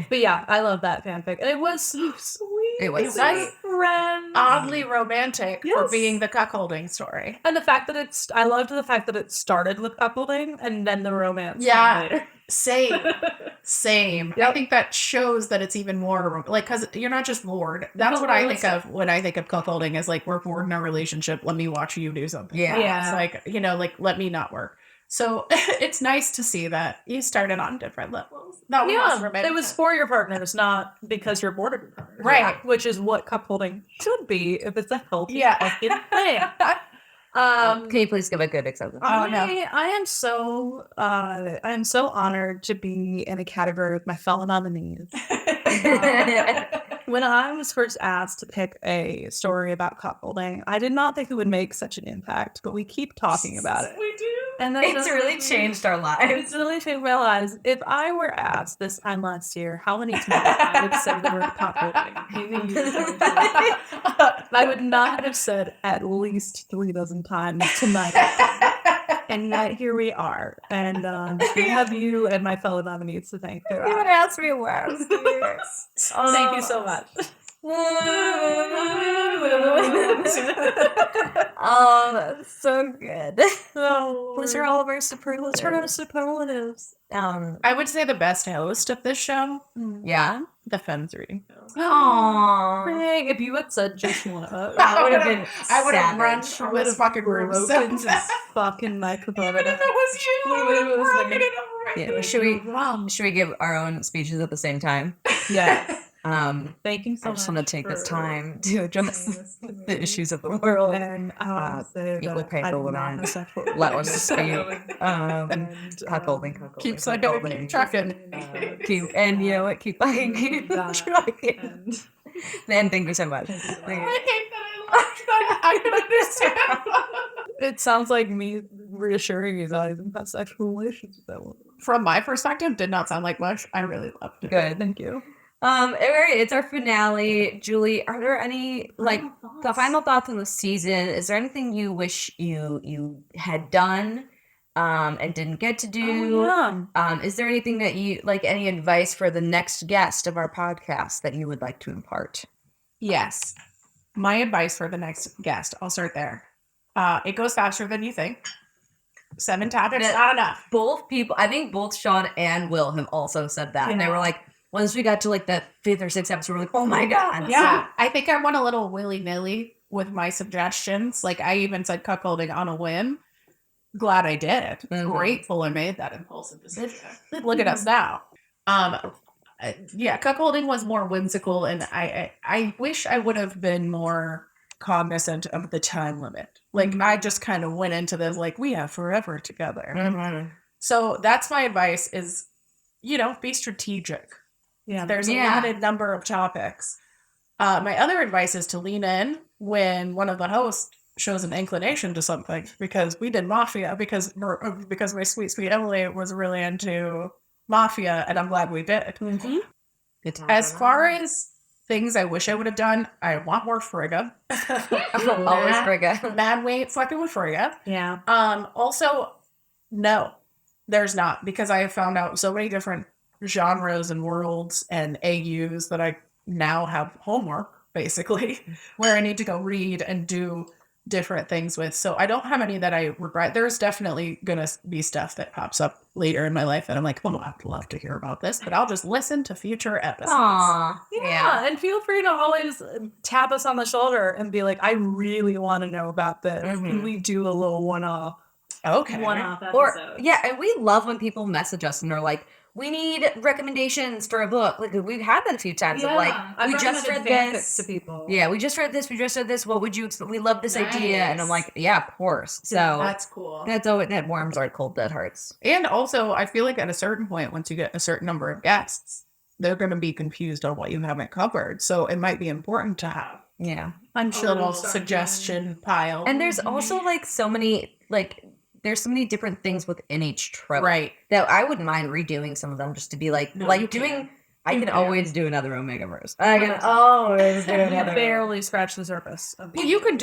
S4: But yeah, I love that fanfic. And it was so sweet.
S2: It was
S4: friend.
S3: Oddly romantic for being the cuckolding story.
S4: And the fact that I loved the fact that it started with cuckolding and then the romance.
S3: Yeah.
S4: Later.
S3: Same. Yep. I think that shows that it's even more like, because you're not just bored. That's what I think of when I think of cuckolding is like, we're bored in our relationship. Let me watch you do something.
S2: Yeah.
S3: It's like, let me not work. So it's nice to see that you started on different levels.
S4: It was for your partners, not because you're bored of your partner.
S3: Right.
S4: Which is what cuckolding should be if it's a healthy fucking thing.
S2: Can you please give a good example?
S4: I am so honored to be in a category with my fellow nominees. When I was first asked to pick a story about cuckolding, I did not think it would make such an impact, but we keep talking about it.
S3: We do.
S4: And then
S2: It's really changed our lives.
S4: It's really changed my lives. If I were asked this time last year, how many times I would say the word cuckolding, I would not have said at least 3 dozen times tonight. And yet here we are. And we have you and my fellow nominees to thank for
S2: You would
S4: that.
S2: ask me last year.
S4: Thank you so much.
S2: Oh, that's so good.
S4: Oh,
S2: Those are all of our superlatives.
S4: turn out superlatives.
S3: I would say the best host of this show,
S2: Yeah.
S3: the Femmes reading.
S2: Aww.
S4: Dang, if you had said just one of us,
S2: That would have been
S3: I would have
S2: savage.
S3: run from this fucking room.
S4: broken this fucking microphone.
S3: Even if it was you, I would have broken it over.
S2: Yeah, should we give our own speeches at the same time?
S4: Yeah.
S2: Thank you. I just want to take this time to address
S4: saying
S2: the issues of the world.
S4: And I want to say
S2: equal
S4: that
S2: pay for
S4: I'm
S2: women.
S4: not a sexual
S2: Let us speak.
S4: And,
S2: Cuckolding.
S3: Keep trucking.
S2: And you know what? Keep buying.
S4: and
S2: And thank you so much.
S3: I hate that I can understand.
S4: it sounds like me reassuring you that I didn't have sexual relations with that woman.
S3: From my perspective, did not sound like much. I really loved it.
S2: Good.
S4: Thank you.
S2: It's our finale. Julie, are there any the final thoughts on the season? Is there anything you wish you had done and didn't get to do? Is there anything that you any advice for the next guest of our podcast that you would like to impart?
S3: Yes. My advice for the next guest, I'll start there. It goes faster than you think. 7 topics, not enough.
S2: Both people, I think both Sean and Will have also said that. And they were like, once we got to the 5th or 6th episode, we're like, oh my God.
S3: Yeah. I think I went a little willy-nilly with my suggestions. I even said cuckolding on a whim. Glad I did.
S2: Mhm.
S3: Grateful I made that impulsive decision. Look at us now. Cuckolding was more whimsical, and I wish I would have been more cognizant of the time limit. I just kind of went into this we have forever together.
S2: Mm-hmm.
S3: So that's my advice is, be strategic.
S4: Yeah.
S3: There's a limited number of topics. My other advice is to lean in when one of the hosts shows an inclination to something, because we did Mafia because my sweet Emily was really into Mafia, and I'm glad we did.
S2: Mm-hmm. Good time.
S3: As far as things I wish I would have done, I want more Frigga.
S2: Always Frigga.
S3: Mad weight fucking with Frigga.
S4: Yeah.
S3: Also, no, there's not, because I have found out so many different genres and worlds and AUs that I now have homework, basically, where I need to go read and do different things with. So I don't have any that I regret. There's definitely gonna be stuff that pops up later in my life that I'm like, oh, I'd love to hear about this, but I'll just listen to future episodes.
S2: Aww.
S4: Yeah, and feel free to always tap us on the shoulder and be like, I really want to know about this.
S2: Mhm.
S4: Can we do a little one-off
S3: Okay.
S4: episode?
S2: Or and we love when people message us and they're like, we need recommendations for a book. We've had that a few times.
S4: I've
S2: we just read
S4: recommended
S2: this.
S4: fanfics to people.
S2: Yeah, we just read this. We just read this. What would you? We love this idea, and I'm like, yeah, of course. So
S3: That's cool.
S2: that warms our cold dead hearts.
S3: And also, I feel like at a certain point, once you get a certain number of guests, they're going to be confused on what you haven't covered. So it might be important to have
S2: Yeah,
S3: a little suggestion pile.
S2: and there's also so many there's so many different things within each trope,
S3: right.
S2: that I wouldn't mind redoing some of them just to be doing. I can always do another Omega verse. I can always do
S4: You
S2: another.
S4: barely scratch the surface.
S3: Well, you could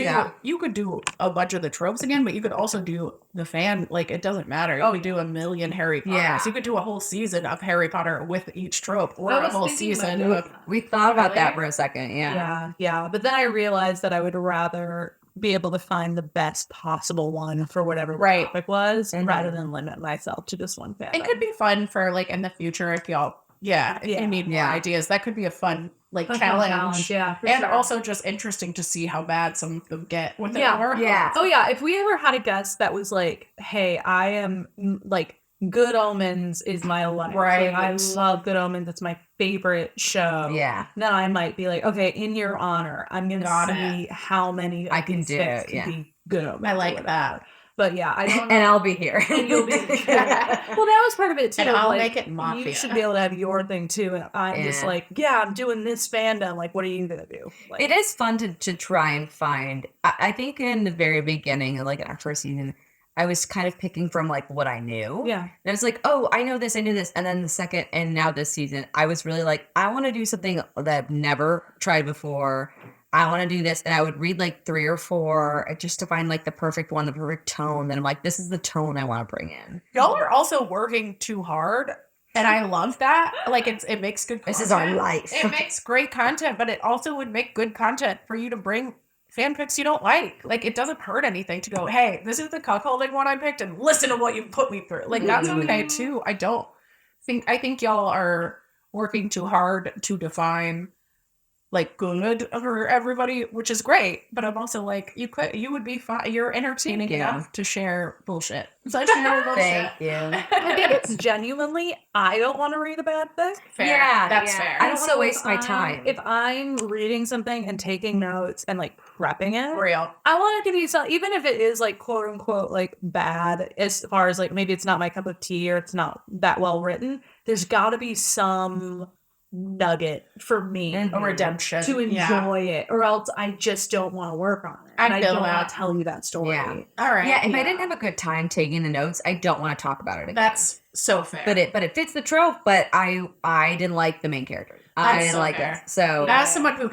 S3: do a bunch of the tropes again, but you could also do the fan. It doesn't matter. You could do a million Harry Potters.
S2: Yeah.
S3: You could do a whole season of Harry Potter with each trope, or a whole season of.
S2: We thought about that for a second. Yeah.
S4: Yeah. But then I realized that I would rather be able to find the best possible one for whatever the
S3: Right.
S4: topic was,
S2: Mhm.
S4: rather than limit myself to just one fan.
S3: It could be fun for in the future if y'all. Yeah, if you need more
S2: Yeah.
S3: ideas, that could be a fun challenge.
S4: challenge. Yeah.
S3: And also just interesting to see how bad some of them get when they're
S4: Yeah,
S3: more.
S2: yeah.
S4: Oh yeah, if we ever had a guest that was like, "Hey, I am Good Omens is my life.
S3: Right.
S4: I love Good Omens. It's my favorite show."
S2: Yeah.
S4: Then I might be like, "Okay, in your honor, I'm gonna
S3: Got
S4: see how many
S2: I
S4: of
S2: can
S4: these
S2: do
S4: fics
S2: it, yeah.
S4: can be Good Omens."
S3: I
S4: or
S3: like
S4: whatever.
S3: that.
S4: But yeah, I don't.
S2: And I'll be here.
S4: And you'll be. Well, that was part of it too.
S3: And I'll
S4: like,
S3: make it mafia.
S4: You should be able to have your thing too. And I'm just
S2: Yeah.
S4: like, yeah, I'm doing this fandom. Like, what are you gonna do? Like,
S2: It is fun to try and find. I think in the very beginning, like in our first season, I was kind of picking from like what I knew.
S4: Yeah.
S2: And I was like, oh, I know this, I knew this. And then the second, and now this season, I was really like, I want to do something that I've never tried before. I want to do this. And I would read like 3 or 4 just to find like the perfect one, the perfect tone. Then I'm like, this is the tone I want to bring in.
S3: Y'all are also working too hard. And I love that. Like, it makes good content.
S2: This is our life.
S3: It makes great content, but it also would make good content for you to bring fanfics you don't like. Like, it doesn't hurt anything to go, hey, this is the cuckolding one I picked, and listen to what you put me through. Like, that's okay too. I think y'all are working too hard to define like good for everybody, which is great. But I'm also like, you would be fine. You're entertaining
S2: Thank you.
S3: enough to share bullshit. So I share bullshit.
S2: Thank you.
S4: I think it's genuinely, I don't want to read a bad thing.
S3: Fair.
S2: Yeah,
S3: That's
S2: yeah.
S3: fair.
S2: I don't want to
S4: So
S2: waste
S4: if
S2: my
S4: I'm-
S2: time.
S4: If I'm reading something and taking notes and like prepping it,
S3: Real.
S4: I want to give you some, even if it is like quote unquote like bad, as far as like maybe it's not my cup of tea or it's not that well written, there's got to be some nugget for me
S3: A redemption.
S4: to enjoy it, or else I just don't want to work on it.
S3: I
S4: And I
S3: feel
S4: don't
S3: that.
S4: want to tell you that story.
S2: Yeah.
S3: All right.
S2: Yeah, if I didn't have a good time taking the notes, I don't want to talk about it again.
S3: That's so fair.
S2: but it fits the trope, but I didn't like the main character. I
S3: That's
S2: didn't
S3: so
S2: like
S3: fair.
S2: it. So
S3: As someone who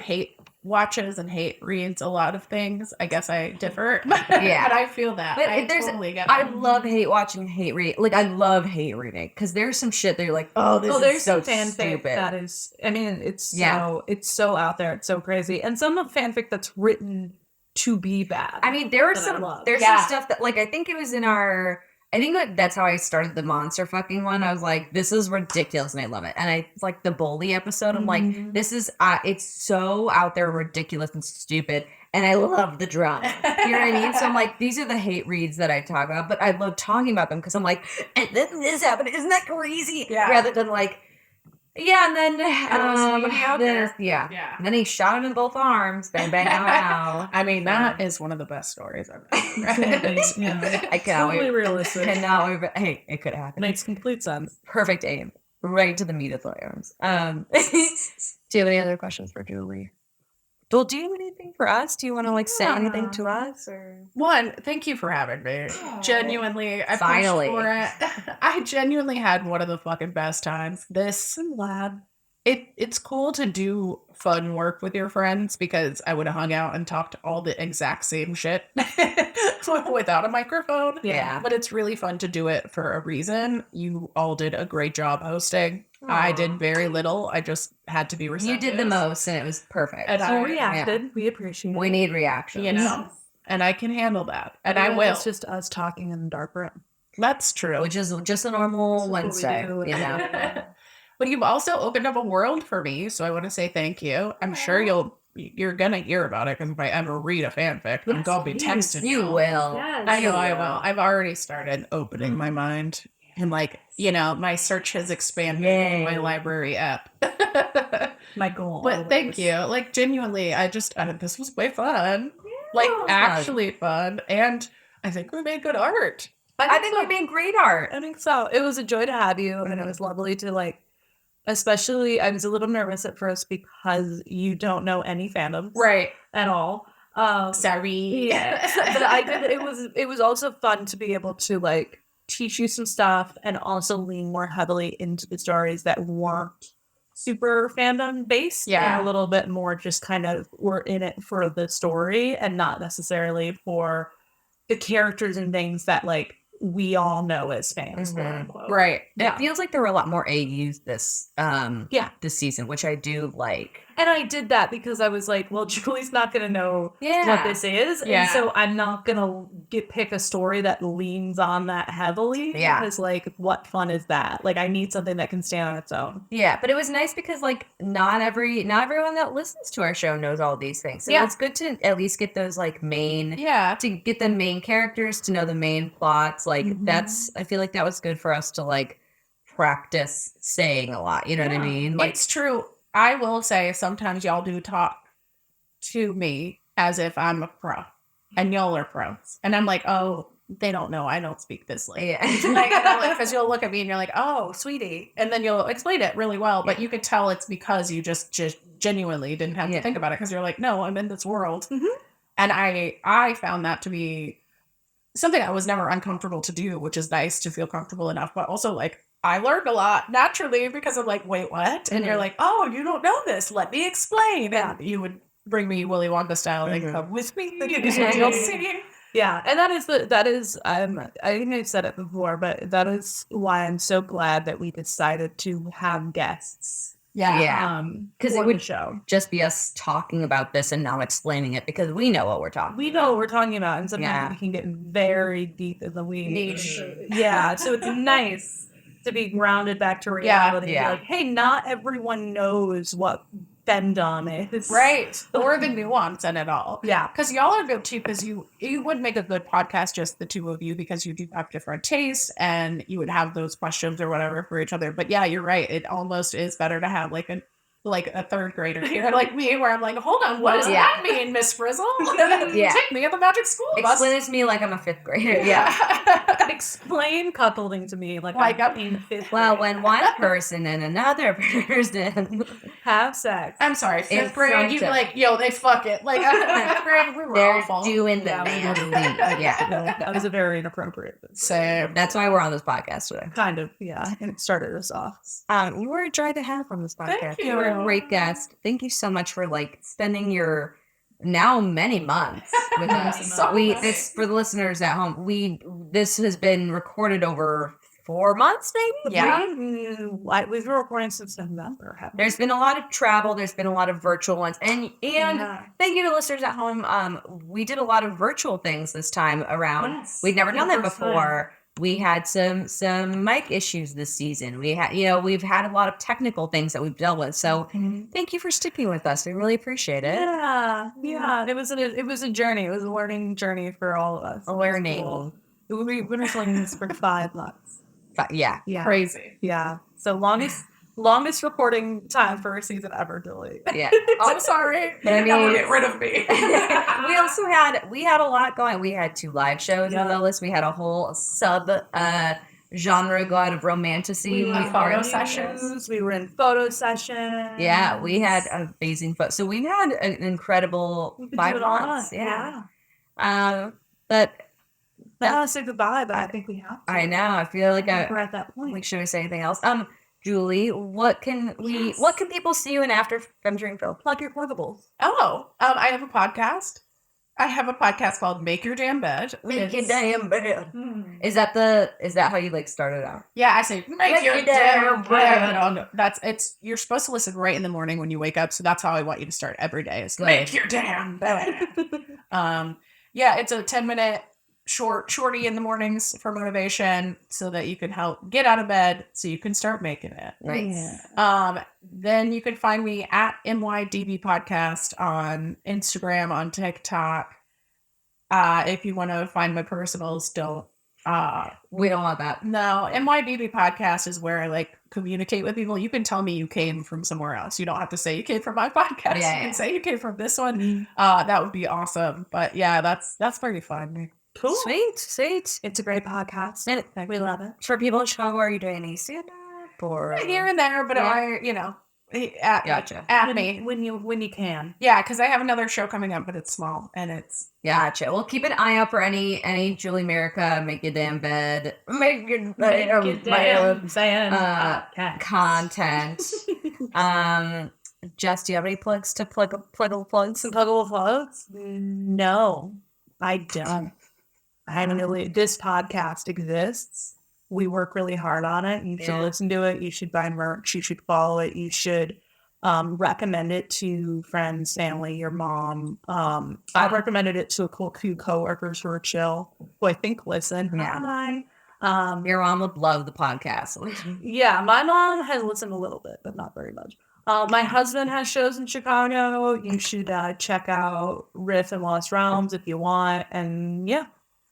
S3: watches and reads a lot of things, I guess I differ.
S2: Yeah.
S3: But I feel that.
S2: But
S3: I
S2: there's
S3: totally get
S2: I
S3: it.
S2: love hate watching, hate read. Like I love hate reading because there's some shit that you're like, oh, this
S4: There's
S2: is so
S4: some fanfic
S2: stupid.
S4: that is. I mean, it's
S2: Yeah.
S4: it's so out there. It's so crazy, and some of fanfic that's written to be bad.
S2: I mean, there were
S4: that I
S2: some
S4: love.
S2: there's
S3: Yeah.
S2: some stuff that like I think it was in our. I think that's how I started the monster fucking one. I was like, this is ridiculous, and I love it. And it's like the bully episode. I'm like, this is it's so out there, ridiculous and stupid, and I love the drama. You know what I mean? So I'm like, these are the hate reads that I talk about, but I love talking about them because I'm like, and then this happened. Isn't that crazy?
S3: Yeah.
S2: Rather than like, yeah, and then
S3: somebody out there.
S2: yeah.
S3: Yeah.
S2: And then he shot him in both arms. Bang bang ow ow.
S3: I mean, that is one of the best stories I've ever read.
S2: I cannot
S4: totally
S2: wait.
S4: realistic.
S2: Cannot wait. Hey, it could happen.
S4: Makes complete sense.
S2: Perfect aim. Right to the meat of the arms. Do you have any other questions for Julie? Well, do you have anything for us? Do you want to like say anything to us? Or?
S3: One, thank you for having me. Genuinely, I pushed
S2: Finally.
S3: for it. I genuinely had one of the fucking best times.
S4: I'm glad.
S3: It's cool to do fun work with your friends because I would have hung out and talked all the exact same shit without a microphone.
S2: Yeah.
S3: But it's really fun to do it for a reason. You all did a great job hosting. I did very little. I just had to be
S2: You
S3: receptive.
S2: did the most, and it was perfect.
S3: And
S4: So
S3: I-
S4: reacted. We appreciate it.
S2: we need reaction.
S3: You know, and I can handle that. And I
S4: Otherwise,
S3: will.
S4: It's just us talking in the dark room.
S3: That's true.
S2: Which is just a normal
S4: what we
S2: Wednesday.
S4: do.
S2: You know.
S3: But you've also opened up a world for me, so I want to say thank you. I'm sure you're gonna hear about it because if I ever read a fanfic, I'm
S4: Yes,
S3: gonna be
S4: please.
S3: texting
S2: You will.
S3: I know I will. I've already started opening my mind. And like, my search has expanded in my library app.
S4: My goal.
S3: But thank you. Like genuinely, this was way fun. Like actually fun. And I think we made good art.
S2: I think we made great art.
S4: I think so. It was a joy to have you, and it was lovely to like. Especially, I was a little nervous at first because you don't know any fandom
S3: Right.
S4: at all.
S3: Sorry.
S4: Yeah, but I did. It was also fun to be able to like teach you some stuff and also lean more heavily into the stories that weren't super fandom based.
S3: Yeah.
S4: and a little bit more just kind of were in it for the story and not necessarily for the characters and things that like we all know as fans. quote unquote.
S3: Right.
S2: It feels like there were a lot more AUs this
S4: Yeah.
S2: this season, which I do like.
S4: And I did that because I was like, well, Julie's not going to know
S2: Yeah.
S4: what this is.
S3: Yeah.
S4: And so I'm not going to pick a story that leans on that heavily.
S2: Yeah.
S4: Because, like, what fun is that? Like, I need something that can stand on its own.
S2: Yeah, but it was nice because like not everyone that listens to our show knows all these things. So
S4: Yeah.
S2: it's good to at least get those like main
S3: Yeah.
S2: to get the main characters to know the main plots. Like I feel like that was good for us to like practice saying a lot. You know what I mean? Like
S3: It's true. I will say sometimes y'all do talk to me as if I'm a pro and y'all are pros. And I'm like, oh, they don't know I don't speak this language.
S2: Yeah.
S3: Because you'll look at me and you're like, oh, sweetie. And then you'll explain it really well. But you could tell it's because you just genuinely didn't have to think about it. Because you're like, no, I'm in this world. And I found that to be something I was never uncomfortable to do, which is nice to feel comfortable enough. But also, like, I learned a lot naturally because I'm like, wait, what? And you're like, oh, you don't know this. Let me explain. And you would bring me Willy Wonka style and come with me. You'll see.
S4: Yeah, and that is I think I've said it before, but that is why I'm so glad that we decided to have guests.
S2: Yeah. Because it would
S4: show
S2: just be us talking about this and not explaining it because we know what we're talking.
S4: We know what we're talking about, and sometimes we can get very deep in the weeds. Yeah, so it's nice to be grounded back to reality.
S2: Yeah.
S4: Like, hey, not everyone knows what femdom is.
S3: Right. Or the nuance in it all.
S4: Yeah.
S3: Because y'all are good too, because you would make a good podcast, just the two of you, because you do have different tastes and you would have those questions or whatever for each other. But yeah, you're right. It almost is better to have like a third grader here, like me, where I'm like, hold on, what does that mean, Miss Frizzle? Take me at the magic school bus.
S2: Explain it to me like I'm a 5th grader.
S4: Explain cuckolding to me like
S3: I'm
S4: in 5th
S2: Well,
S4: grade.
S2: when one person and another person
S4: have sex.
S3: I'm sorry, 5th
S2: It's
S3: grade, you'd be like, yo, they fuck it. Like, 5th grade, we were
S2: they're
S3: awful.
S2: doing the yeah.
S4: No, that was a very inappropriate.
S3: Same.
S2: That's why we're on this podcast today.
S4: Kind of, yeah. And it started us off.
S2: We were joyed to have on this podcast.
S3: Thank
S2: You were a
S3: you.
S2: great guest. Thank you so much for like spending your now many months with us. This for the listeners at home. This has been recorded over 4 months, maybe.
S3: Yeah.
S4: We've been recording since November.
S2: There's been a lot of travel. There's been a lot of virtual ones, and thank you to listeners at home. We did a lot of virtual things this time around.
S4: Yes.
S2: We'd never done that before. We had some mic issues this season. We've had a lot of technical things that we've dealt with. So thank you for sticking with us. We really appreciate it.
S4: Yeah. It was a journey. It was a learning journey for all of us.
S2: Learning.
S4: Cool. We've been doing this for 5 months.
S2: But yeah.
S3: Crazy.
S4: Yeah. So longest recording time for a season ever, Julie.
S2: Yeah.
S3: I'm sorry.
S2: But I
S3: Now
S2: mean-
S3: get rid of me.
S2: We also had a lot going. We had 2 live shows on the list. We had a whole sub genre go out of romanticy.
S3: We had photo sessions.
S4: We were in photo sessions.
S2: Yeah, we had amazing photos. So we had an incredible
S4: We could
S2: 5
S4: do it all.
S2: months. Yeah. But
S4: I want to say goodbye, but I think we have to.
S2: I know. I feel like
S4: We're at that point.
S2: should we say anything else? Julie, what can people see you in after Fem Dream Phil?
S4: Plug your pluggables.
S3: Oh, I have a podcast. I have a podcast called Make Your Damn Bed.
S2: Make your damn bed. Is that how you like started out?
S3: Yeah, I say make your damn bed. You're supposed to listen right in the morning when you wake up, so that's how I want you to start every day. Is make your damn bed. Yeah, it's a 10-minute shorty in the mornings for motivation, so that you can help get out of bed, so you can start making it.
S2: Nice.
S3: Then you can find me at MYDB Podcast on Instagram, on TikTok. If you want to find my personals, don't.
S2: We don't want that.
S3: No, MYDB Podcast is where I like communicate with people. You can tell me you came from somewhere else. You don't have to say you came from my podcast.
S2: Yeah,
S3: you can say you came from this one. That would be awesome. But yeah, that's pretty fun.
S4: Cool.
S2: Sweet.
S4: It's a great podcast.
S2: And
S4: We love it.
S2: for people in Chicago, are you doing any stand up or
S3: Here and there, but
S2: Gotcha.
S3: at me.
S4: When you can.
S3: Yeah, because I have another show coming up, but it's small and it's
S2: Gotcha. Well, keep an eye out for any Julie Merica, Make Your Damn Bed, Make Your Damn content. Jess, do you have any plugs to plug plugs?
S4: Some pluggable plugs? No, I don't. I don't know. This podcast exists. We work really hard on it. You should listen to it. You should buy merch. You should follow it. You should recommend it to friends, family, your mom. I've recommended it to a few coworkers who are chill, who I think listen.
S2: Yeah.
S4: Hi.
S2: Your mom would love the podcast.
S4: Yeah, my mom has listened a little bit, but not very much. My husband has shows in Chicago. You should check out Riff and Lost Realms if you want. And yeah,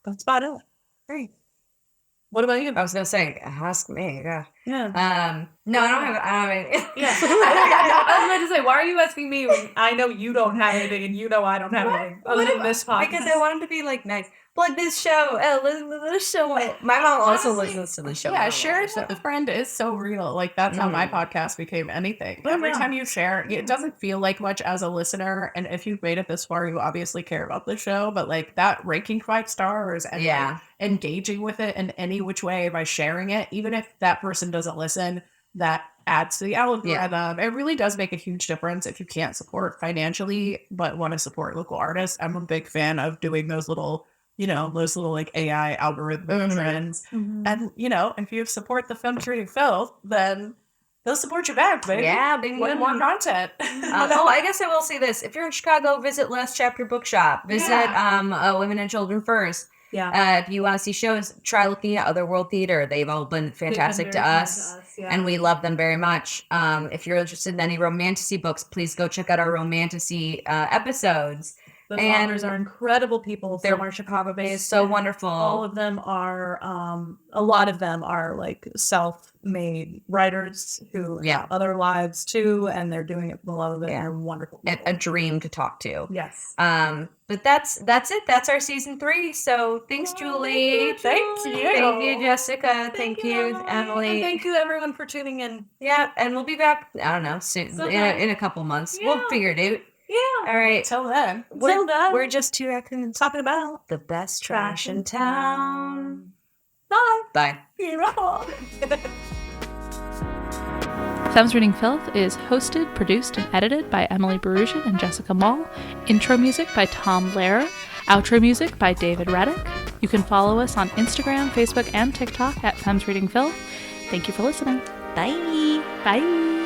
S4: that's about it.
S2: Great.
S4: What about you?
S2: I was gonna say, ask me. Yeah.
S4: Yeah.
S2: No, I don't have any.
S4: Yeah. I was about to say, why are you asking me when I know you don't have anything and you know I don't have anything other than this podcast?
S2: Because I wanted to be like nice. Like this show, this show. My mom also listens to the show.
S3: Yeah, sharing with a friend is so real. Like that's how my podcast became anything. Every time you share, it doesn't feel like much as a listener. And if you've made it this far, you obviously care about the show. But like that ranking 5 stars and like, engaging with it in any which way by sharing it, even if that person doesn't listen, that adds to the algorithm. It really does make a huge difference if you can't support financially but want to support local artists. I'm a big fan of doing those little like AI algorithm trends. And if you support the Film Treating Filth, then they'll support you back, baby.
S2: Yeah,
S3: with more content.
S2: I guess I will say this: if you're in Chicago, visit Last Chapter Bookshop. Visit Women and Children First.
S4: Yeah.
S2: If you want to see shows, try looking at Otherworld Theater. They've all been fantastic to us, and we love them very much. If you're interested in any romantasy books, please go check out our romantasy episodes.
S4: The authors are incredible people. They're Chicago-based.
S2: So wonderful.
S4: All of them are, a lot of them are like self-made writers who have other lives too, and they're doing it for the love of it. And they're wonderful people.
S2: A dream to talk to.
S4: Yes.
S2: But that's it. That's our season 3. So thanks, Julie.
S3: Thank you.
S2: Thank you, Jessica. Thank you, Emily.
S4: And thank you, everyone, for tuning in.
S2: Yeah, and we'll be back. I don't know, soon, in a couple months. Yeah. We'll figure it out.
S4: Yeah.
S2: All right.
S3: Till then.
S2: We're just 2 raccoons talking about the best trash in town.
S4: Bye.
S2: Bye.
S5: Femmes Reading Filth is hosted, produced, and edited by Emily Barusian and Jessica Mall. Intro music by Tom Lehrer. Outro music by David Reddick. You can follow us on Instagram, Facebook, and TikTok at Femmes Reading Filth. Thank you for listening.
S2: Bye.
S5: Bye.